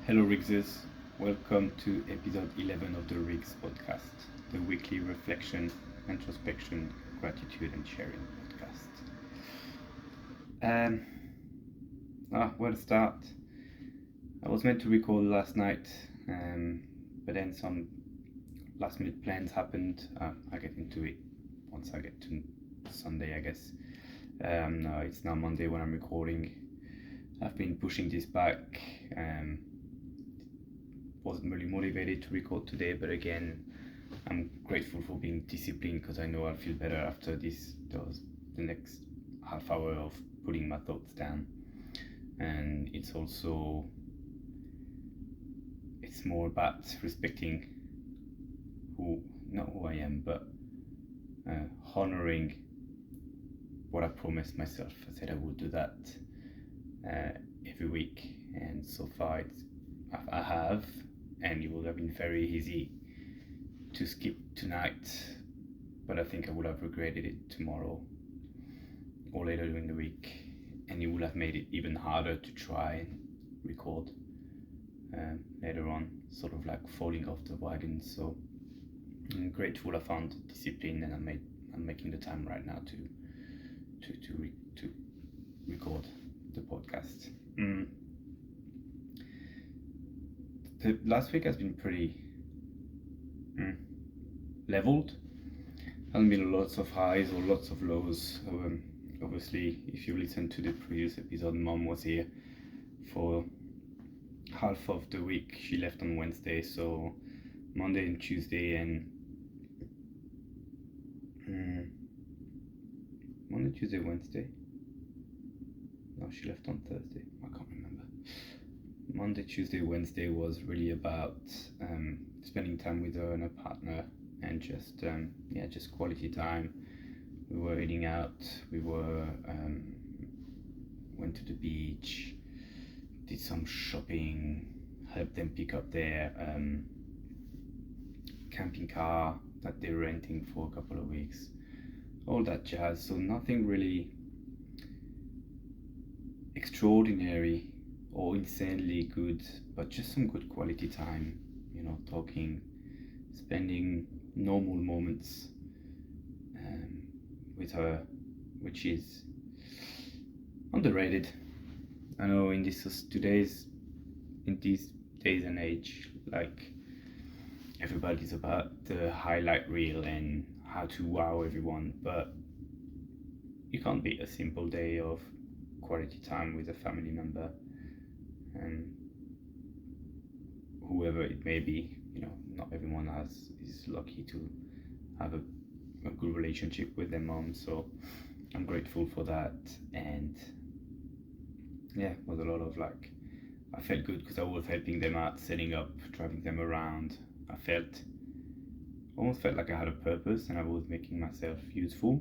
Hello, Rigsers. Welcome to episode 11 of the WRIGS Podcast, the weekly reflection, introspection, gratitude, and sharing podcast. Where to start? I was meant to record last night, but then some last minute plans happened. I'll get into it once I get to Sunday, I guess. No, it's now Monday when I'm recording. I've been pushing this back. Wasn't really motivated to record today, but again, I'm grateful for being disciplined because I know I'll feel better after the next half hour of putting my thoughts down. And it's more about respecting not who I am, but honoring what I promised myself. I said I would do that every week, and so far I have, and it would have been very easy to skip tonight, but I think I would have regretted it tomorrow or later during the week, and it would have made it even harder to try and record later on, sort of like falling off the wagon. So I'm grateful I found discipline, and I'm making the time right now to record the podcast. The last week has been pretty leveled. Hasn't been lots of highs or lots of lows. Obviously, if you listen to the previous episode, Mom was here for half of the week. She left on Wednesday, so Monday and Tuesday and Monday, Tuesday, Wednesday. No, she left on Thursday. I can't remember. Monday, Tuesday, Wednesday was really about spending time with her and her partner, and just quality time. We were eating out. We were went to the beach, did some shopping, helped them pick up their camping car that they're renting for a couple of weeks, all that jazz. So nothing really extraordinary or insanely good, but just some good quality time, talking, spending normal moments with her, which is underrated. I know in these days and age, like, everybody's about the highlight reel and how to wow everyone, but you can't beat a simple day of quality time with a family member, and whoever it may be. Not everyone is lucky to have a good relationship with their mom, so I'm grateful for that. And it was a lot of I felt good because I was helping them out, setting up, driving them around. I almost felt like I had a purpose and I was making myself useful.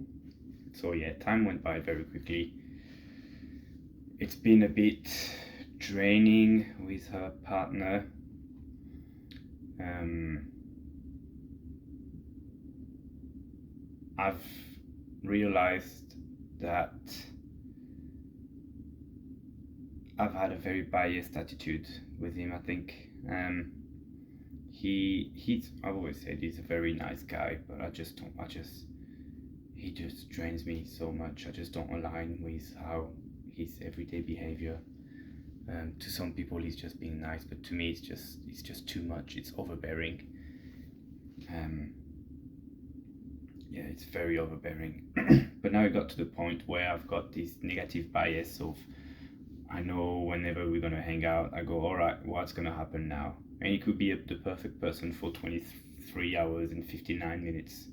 So time went by very quickly. It's been a bit draining with her partner. I've realized that I've had a very biased attitude with him. I think I've always said he's a very nice guy, but he just drains me so much. I just don't align with how his everyday behavior. To some people he's just being nice, but to me it's just too much. It's overbearing. It's very overbearing. But now it got to the point where I've got this negative bias of, I know whenever we're gonna hang out, I go, all right, what's gonna happen now? And he could be the perfect person for 23 hours and 59 minutes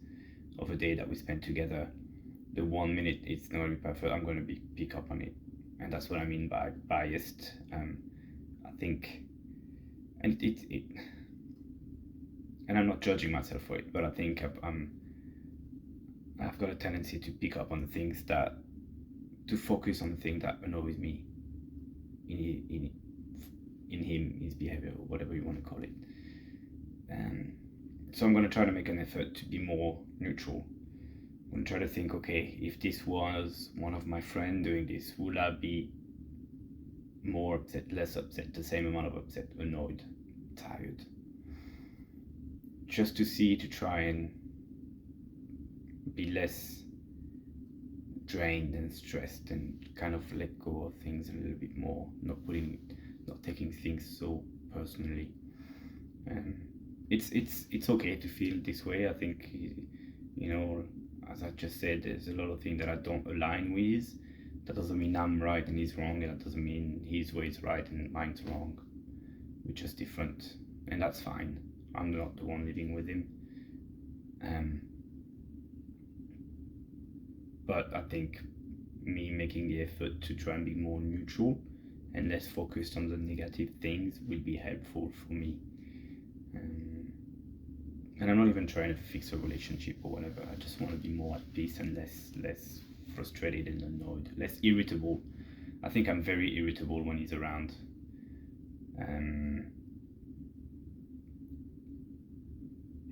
of a day that we spend together. The 1 minute it's not gonna be perfect, I'm gonna pick up on it. And that's what I mean by biased. I think, and and I'm not judging myself for it, but I think I've got a tendency to pick up on the things to focus on the thing that annoys me in him, his behavior, or whatever you want to call it. So I'm going to try to make an effort to be more neutral. I'm going to try to think, okay, if this was one of my friends doing this, would I be more upset, less upset, the same amount of upset, annoyed, tired. Just to try and be less drained and stressed and kind of let go of things a little bit more, not taking things so personally. It's okay to feel this way. I think, as I just said, there's a lot of things that I don't align with. That doesn't mean I'm right and he's wrong, and that doesn't mean his way is right and mine's wrong. We're just different, and that's fine. I'm not the one living with him. But I think me making the effort to try and be more neutral and less focused on the negative things will be helpful for me. And I'm not even trying to fix a relationship or whatever. I just want to be more at peace and less frustrated and annoyed, less irritable. I think I'm very irritable when he's around. And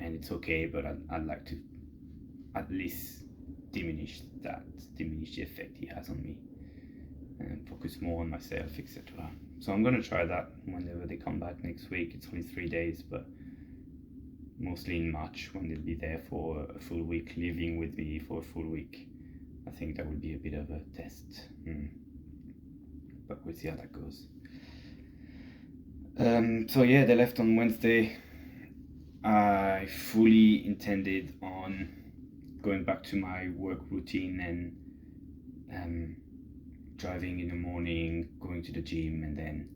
it's okay, but I'd like to at least diminish the effect he has on me, and focus more on myself, etc. So I'm going to try that whenever they come back next week. It's only 3 days, but mostly in March, when they'll be there for a full week, living with me for a full week. I think that will be a bit of a test, but we'll see how that goes. So yeah, they left on Wednesday. I fully intended on going back to my work routine and driving in the morning, going to the gym, and then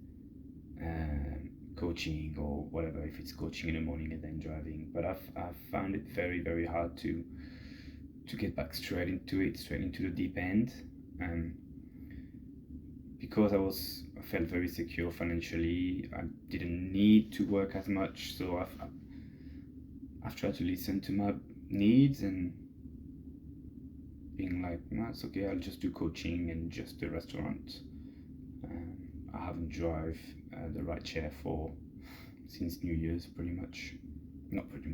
coaching or whatever, if it's coaching in the morning and then driving. But I've found it very, very hard to get back straight into the deep end, because I felt very secure financially. I didn't need to work as much, so I've tried to listen to my needs and being like, no, it's okay, I'll just do coaching and just the restaurant. I haven't drive the ride share since New Year's,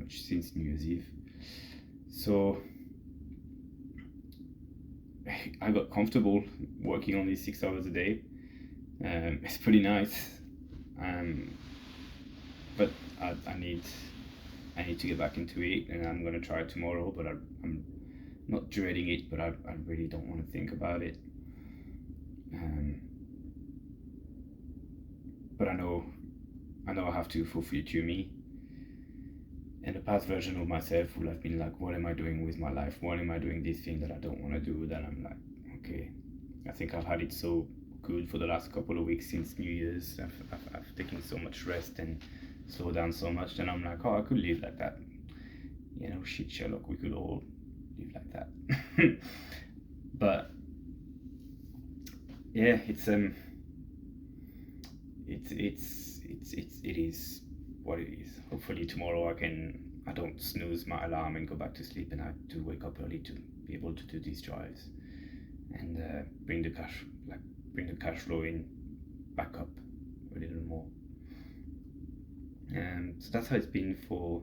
since New Year's Eve. So I got comfortable working only 6 hours a day. It's pretty nice, but I need to get back into it, and I'm gonna try it tomorrow. But I'm not dreading it, but I really don't want to think about it. But I know I have to fulfill to me. And the past version of myself would have been like, what am I doing with my life? Why am I doing this thing that I don't want to do? Then I'm like, okay, I think I've had it so good for the last couple of weeks since New Year's. I've taken so much rest and slowed down so much. Then I'm like, oh, I could live like that. Shit, Sherlock, we could all live like that. But yeah, it is what it is. Hopefully tomorrow I don't snooze my alarm and go back to sleep, and I do wake up early to be able to do these drives and bring the cash flow in back up a little more. So that's how it's been for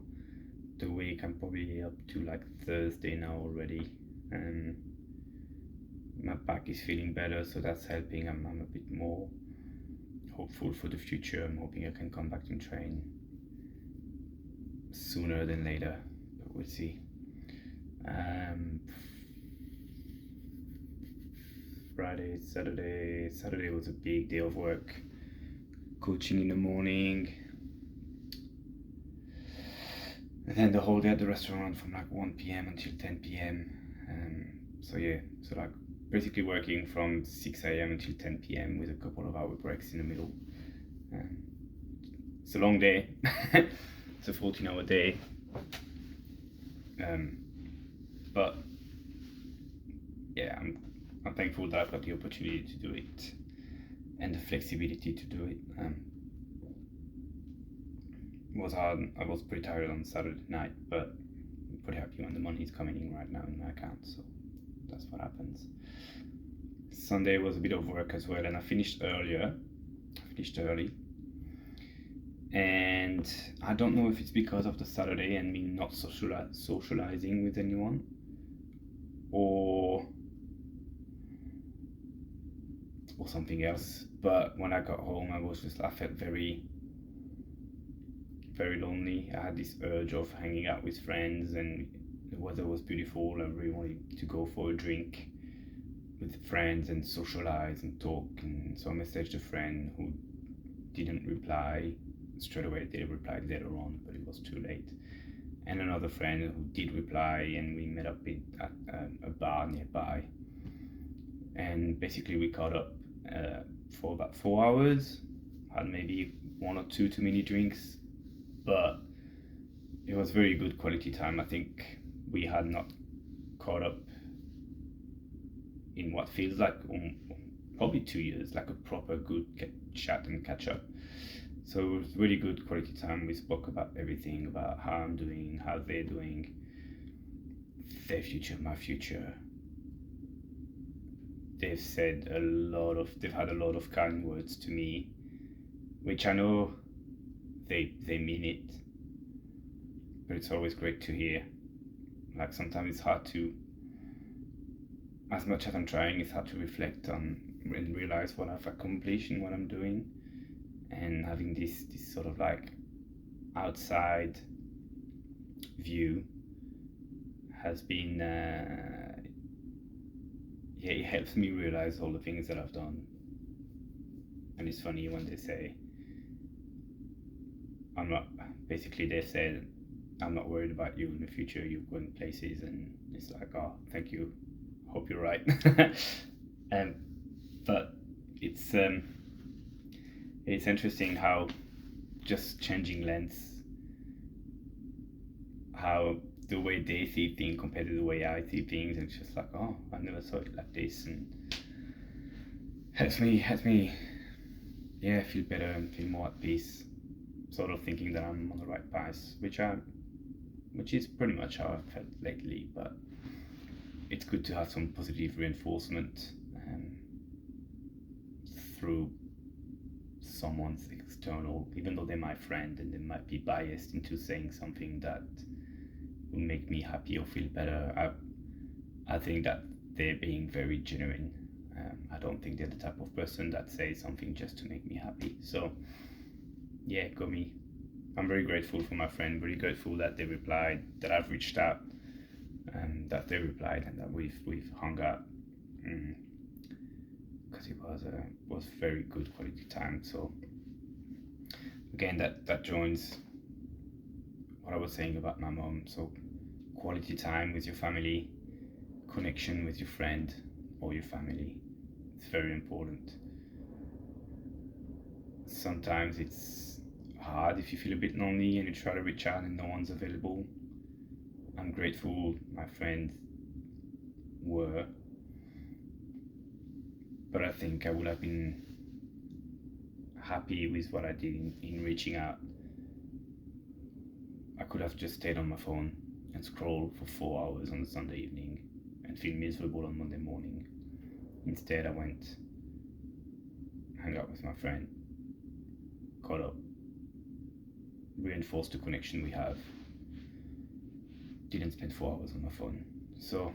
the week. I'm probably up to like Thursday now already, and my back is feeling better, so that's helping. I'm a bit more hopeful for the future. I'm hoping I can come back and train sooner than later, but we'll see. Friday, Saturday was a big day of work. Coaching in the morning, and then the whole day at the restaurant from like 1 p.m. until 10 p.m. So like basically working from 6 a.m. until 10 p.m. with a couple of hour breaks in the middle. It's a long day. It's a 14-hour day. But yeah, I'm thankful that I've got the opportunity to do it and the flexibility to do it. It was hard. I was pretty tired on Saturday night, but I'm pretty happy when the money is coming in right now in my account, so that's what happens. Sunday was a bit of work as well, and I finished early, and I don't know if it's because of the Saturday and me not socializing with anyone, or or something else. But when I got home, I felt very, very lonely. I had this urge of hanging out with friends, and the weather was beautiful. I really wanted to go for a drink with friends and socialize and talk. And so I messaged a friend who didn't reply straight away. They replied later on, but it was too late. And another friend who did reply, and we met up at a bar nearby. And basically we caught up for about 4 hours, had maybe one or two too many drinks, but it was very good quality time. I think we had not caught up in what feels like probably 2 years, like a proper good chat and catch up. So it was really good quality time. We spoke about everything, about how I'm doing, how they're doing, their future, my future. They've had a lot of kind words to me, which I know they mean it, but it's always great to hear. Like sometimes it's hard to, as much as I'm trying, it's hard to reflect on and realize what I've accomplished and what I'm doing, and having this sort of like outside view has been it helps me realize all the things that I've done. And it's funny when they say they said I'm not worried about you in the future, you're going places, and it's like, oh, thank you, hope you're right. But it's interesting how just changing lens, how the way they see things compared to the way I see things, and it's just like, oh, I never saw it like this, and helps me feel better and feel more at peace, sort of thinking that I'm on the right path, which is pretty much how I've felt lately. But it's good to have some positive reinforcement through someone's external, even though they're my friend and they might be biased into saying something that will make me happy or feel better. I think that they're being very genuine. I don't think they're the type of person that says something just to make me happy. So yeah, go me. I'm very grateful for my friend, very grateful that they replied, that I've reached out, and that they replied, and that we've hung out, because it was very good quality time. So again, that joins what I was saying about my mom. So quality time with your family, connection with your friend or your family, it's very important. Sometimes it's hard if you feel a bit lonely and you try to reach out and no one's available. I'm grateful my friends were, but I think I would have been happy with what I did in reaching out. I could have just stayed on my phone and scrolled for 4 hours on a Sunday evening and feel miserable on Monday morning. Instead, I went, hung out with my friend, caught up, reinforced the connection we have, didn't spend 4 hours on my phone. So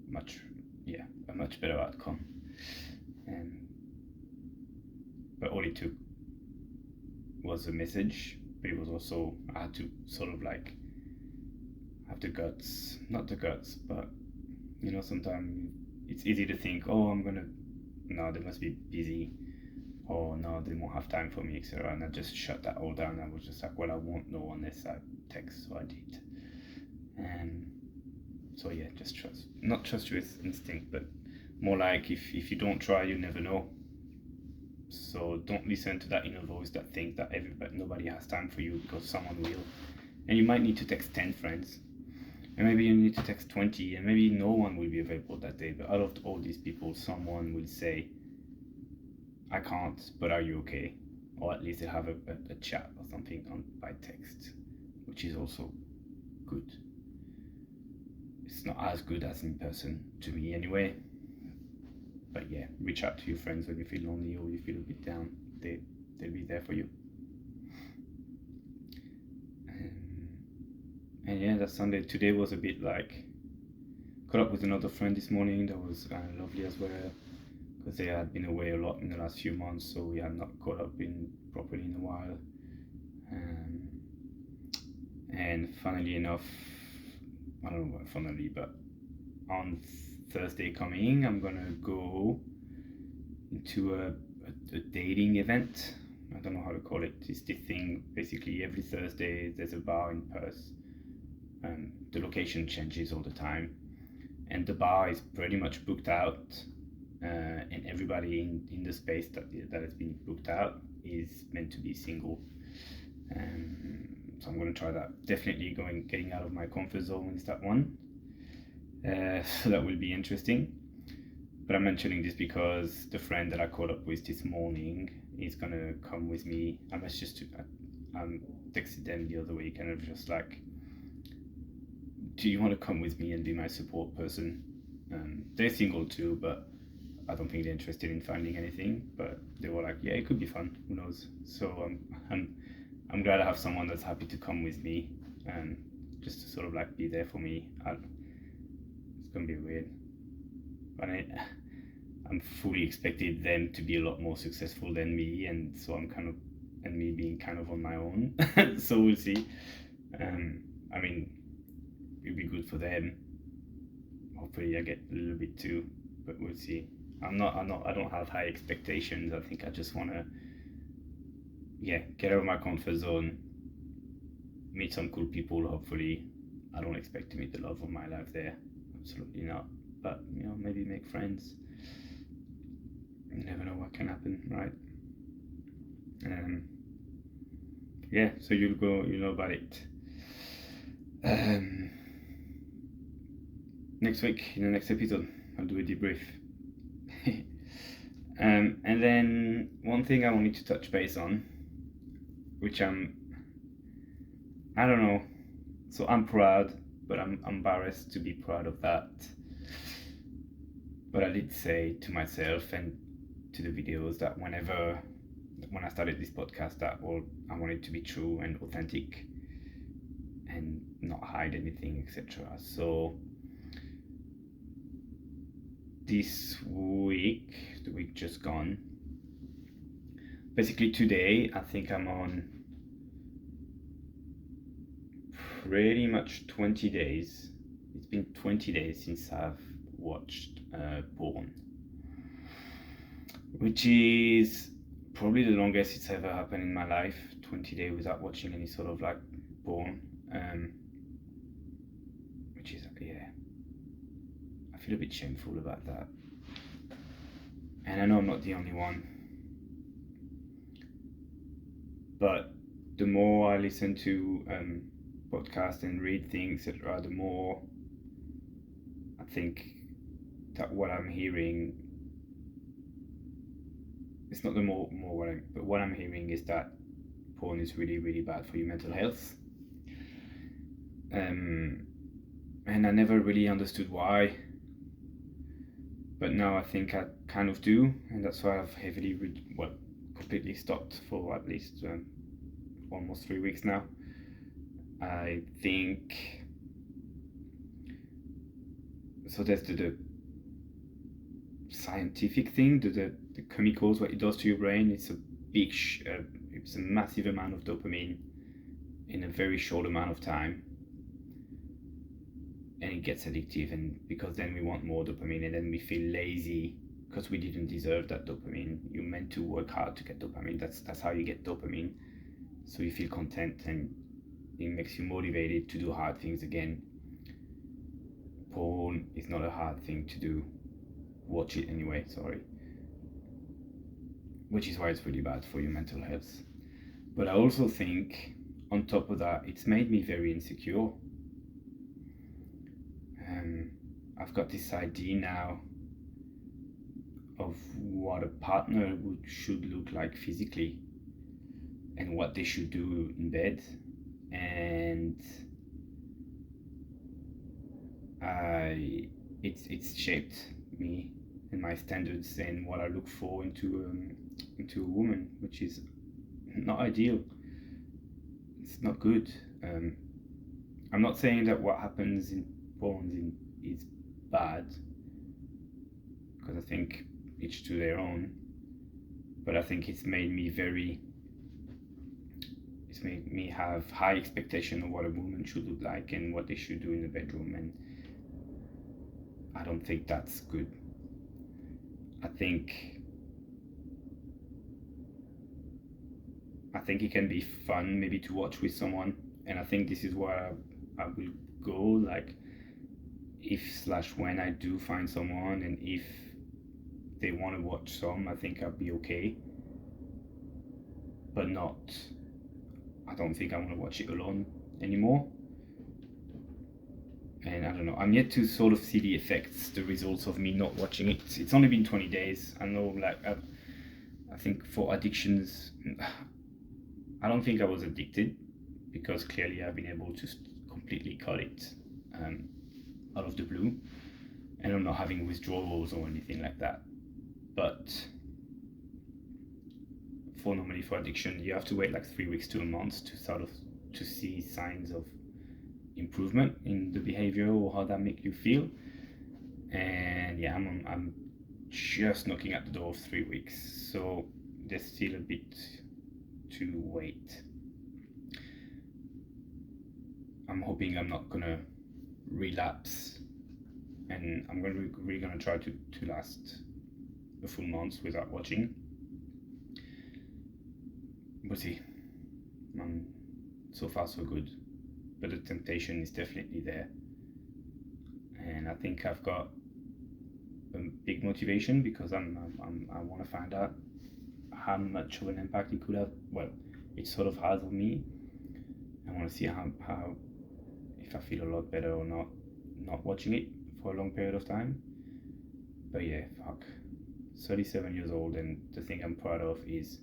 a much better outcome. But all it took was a message, but it was also, I had to sort of like have the guts, not the guts, but sometimes it's easy to think, oh, no, they must be busy, or no, they won't have time for me, etc. And I just shut that all down. I was just like, well, I won't know unless I text, so I did. And so yeah, just not trust your instinct, but more like if you don't try, you never know. So don't listen to that inner voice that thinks that nobody has time for you, because someone will. And you might need to text 10 friends, and maybe you need to text 20, and maybe no one will be available that day, but out of all these people, someone will say, I can't, but are you okay? Or at least they have a chat or something by text, which is also good. It's not as good as in person, to me anyway. But yeah, reach out to your friends when you feel lonely or you feel a bit down. They'll be there for you. And yeah, that Sunday. Today was a bit like, caught up with another friend this morning that was lovely as well. because they had been away a lot in the last few months, so we had not caught up properly in a while. And funnily enough, I don't know what funnily, but on Thursday coming, I'm gonna go into a dating event. I don't know how to call it. It's this thing, basically every Thursday there's a bar in Perth. The location changes all the time, and the bar is pretty much booked out, and everybody in the space that has been booked out is meant to be single. So I'm going to try that. Definitely getting out of my comfort zone is that one. So that will be interesting. But I'm mentioning this because the friend that I caught up with this morning is going to come with me. I texted them the other week, kind of just like, do you want to come with me and be my support person? They're single too, but I don't think they're interested in finding anything. But they were like, yeah, it could be fun. Who knows? So I'm glad I have someone that's happy to come with me and just to sort of like be there for me. It's gonna be weird, but I'm fully expected them to be a lot more successful than me, and so and me being kind of on my own. So we'll see. I mean, it'll be good for them. Hopefully, I get a little bit too, but we'll see. I don't have high expectations. I think I just wanna, get out of my comfort zone, meet some cool people. Hopefully, I don't expect to meet the love of my life there. Absolutely not. But maybe make friends. You never know what can happen, right? So you'll know about it. Next week, in the next episode, I'll do a debrief. And then one thing I wanted to touch base on, which I don't know, so I'm proud, but I'm embarrassed to be proud of that. But I did say to myself and to the videos that when I started this podcast, that I wanted to be true and authentic and not hide anything, etc. So this week, the week just gone, basically today, I think I'm on pretty much 20 days. It's been 20 days since I've watched porn, which is probably the longest it's ever happened in my life. 20 days without watching any sort of like porn, which is I feel a bit shameful about that, and I know I'm not the only one. But the more I listen to podcasts and read things, etc., the more I think that what I'm hearing, it's not the more but what I'm hearing is that porn is really, really bad for your mental health. And I never really understood why, but now I think I kind of do, and that's why I've completely stopped for at least almost 3 weeks now. I think so. There's the scientific thing, the chemicals, what it does to your brain. It's it's a massive amount of dopamine in a very short amount of time, and it gets addictive. And because then we want more dopamine, and then we feel lazy because we didn't deserve that dopamine. You're meant to work hard to get dopamine. That's how you get dopamine. So you feel content, and it makes you motivated to do hard things again. Porn is not a hard thing to do. Watch it anyway, sorry. Which is why it's really bad for your mental health. But I also think, on top of that, it's made me very insecure. I've got this idea now of what a partner should look like physically and what they should do in bed, and it's shaped me and my standards and what I look for into a woman, which is not ideal. It's not good. I'm not saying that what happens in porn is bad, because I think each to their own. But I think it's made me have high expectation of what a woman should look like and what they should do in the bedroom, and I don't think that's good. I think it can be fun maybe to watch with someone, and I think this is where I will go, like if/when I do find someone, and if they want to watch some, I think I'll be okay, but I don't think I want to watch it alone anymore. And I don't know, I'm yet to sort of see the effects, the results of me not watching it. It's only been 20 days. I know, like, I think for addictions, I don't think I was addicted, because clearly I've been able to completely cut it out of the blue, and I'm not having withdrawals or anything like that. But normally for addiction, you have to wait like 3 weeks to a month to see signs of improvement in the behavior or how that make you feel. And yeah, I'm just knocking at the door of 3 weeks, so there's still a bit to wait. I'm hoping I'm not gonna relapse, and I'm really gonna try to last a full month without watching. We'll see. So far so good, but the temptation is definitely there, and I think I've got a big motivation, because I want to find out how much of an impact it could have. Well, it sort of has on me. I want to see how if I feel a lot better or not watching it for a long period of time. But yeah, fuck, 37 years old, and the thing I'm proud of is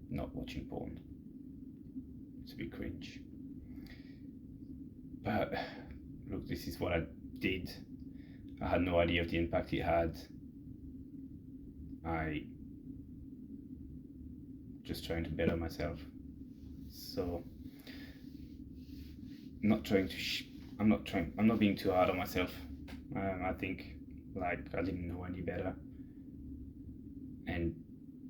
not watching porn. It's a bit cringe. But look, this is what I did. I had no idea of the impact it had. I just trying to better myself. So I'm not being too hard on myself. I think, like, I didn't know any better, and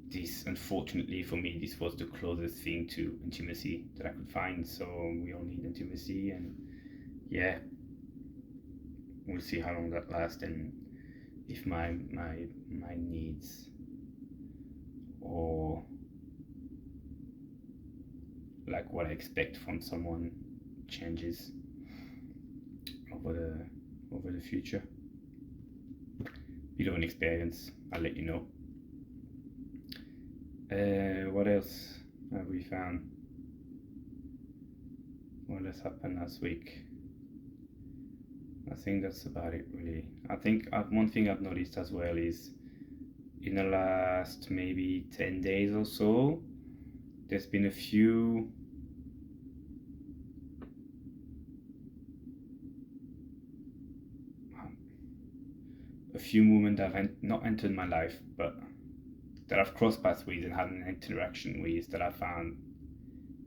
this, unfortunately for me, this was the closest thing to intimacy that I could find. So we all need intimacy, and yeah, we'll see how long that lasts, and if my needs or like what I expect from someone changes over the future. Below an experience, I'll let you know. What else have we found? What else happened last week? I think that's about it, really. I think one thing I've noticed as well is, in the last maybe 10 days or so, there's been a few women that have not entered my life, but that I've crossed paths with and had an interaction with, that I found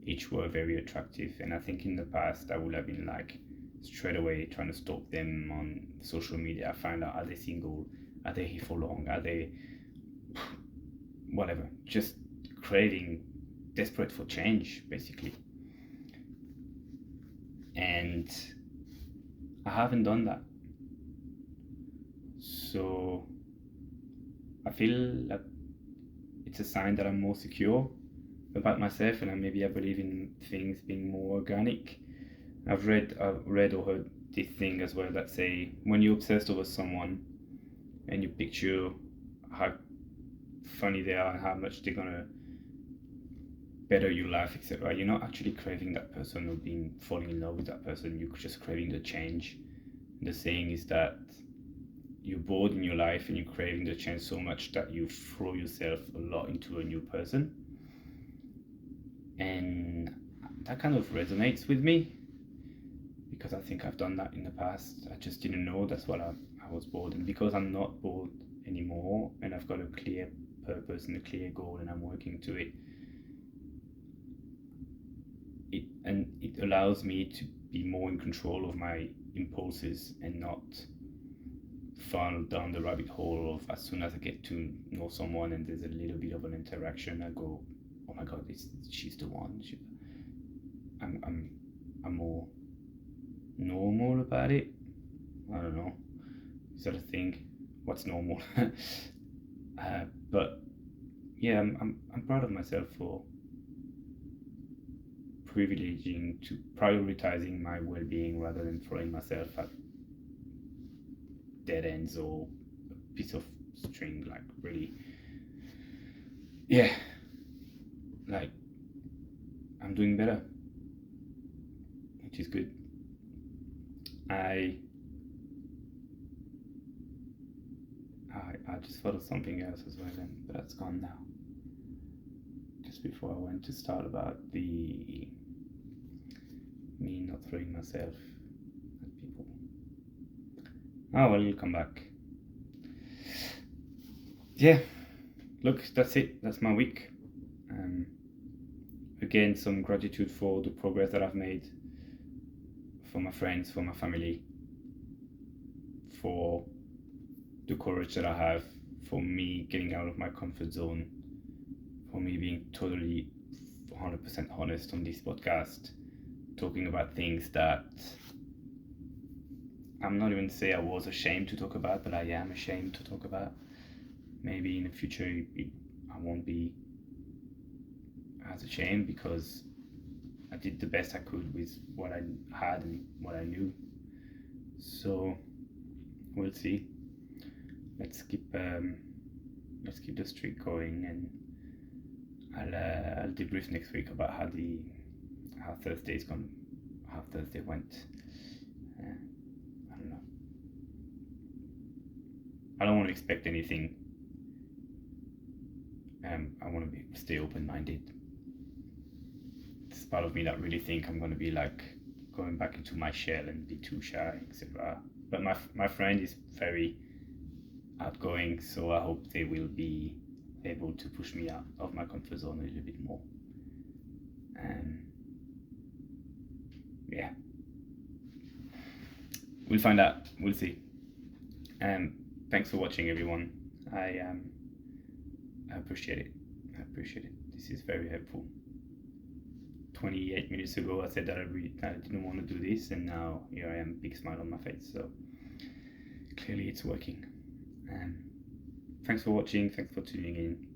each were very attractive. And I think in the past I would have been like straight away trying to stalk them on social media, find out, are they single, are they here for long, are they whatever, just desperate for change, basically. And I haven't done that. So I feel like it's a sign that I'm more secure about myself, and maybe I believe in things being more organic. I've read or heard this thing as well that say, when you're obsessed over someone and you picture how funny they are and how much they're gonna better your life, etc., you're not actually craving that person or falling in love with that person. You're just craving the change. The saying is that you're bored in your life and you're craving the change so much that you throw yourself a lot into a new person. And that kind of resonates with me, because I think I've done that in the past. I just didn't know that's what I was bored. And because I'm not bored anymore, and I've got a clear purpose and a clear goal, and I'm working to it, it allows me to be more in control of my impulses and not funnel down the rabbit hole of, as soon as I get to know someone and there's a little bit of an interaction, I go, oh my god, she's the one. I'm more normal about it. I don't know. Is that a thing? What's normal? But yeah, I'm proud of myself for prioritizing my well-being rather than throwing myself at dead ends or a piece of string. Like, really, yeah, like, I'm doing better, which is good. I just thought of something else as well, but that's gone now. Just before I went to start about me not throwing myself at people. Oh well, it'll come back. Yeah, look, that's it. That's my week. Again, some gratitude for the progress that I've made, for my friends, for my family, for the courage that I have, for me getting out of my comfort zone, for me being totally 100% honest on this podcast, talking about things that I'm not even say I was ashamed to talk about, but I am ashamed to talk about. Maybe in the future I won't be as ashamed because I did the best I could with what I had and what I knew. So we'll see. Let's keep the streak going, and I'll debrief next week about how Thursday went. I don't know. I don't want to expect anything. I want to stay open-minded. It's part of me that really think I'm going to be like going back into my shell and be too shy, etc. But my friend is very outgoing, so I hope they will be able to push me out of my comfort zone a little bit more. Yeah, we'll find out. We'll see. Thanks for watching, everyone. I appreciate it. This is very helpful. 28 minutes ago, I said that I didn't want to do this, and now here I am, big smile on my face. So clearly, it's working. Thanks for watching. Thanks for tuning in.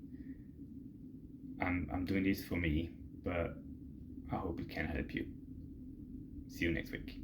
I'm doing this for me, but I hope it can help you. See you next week.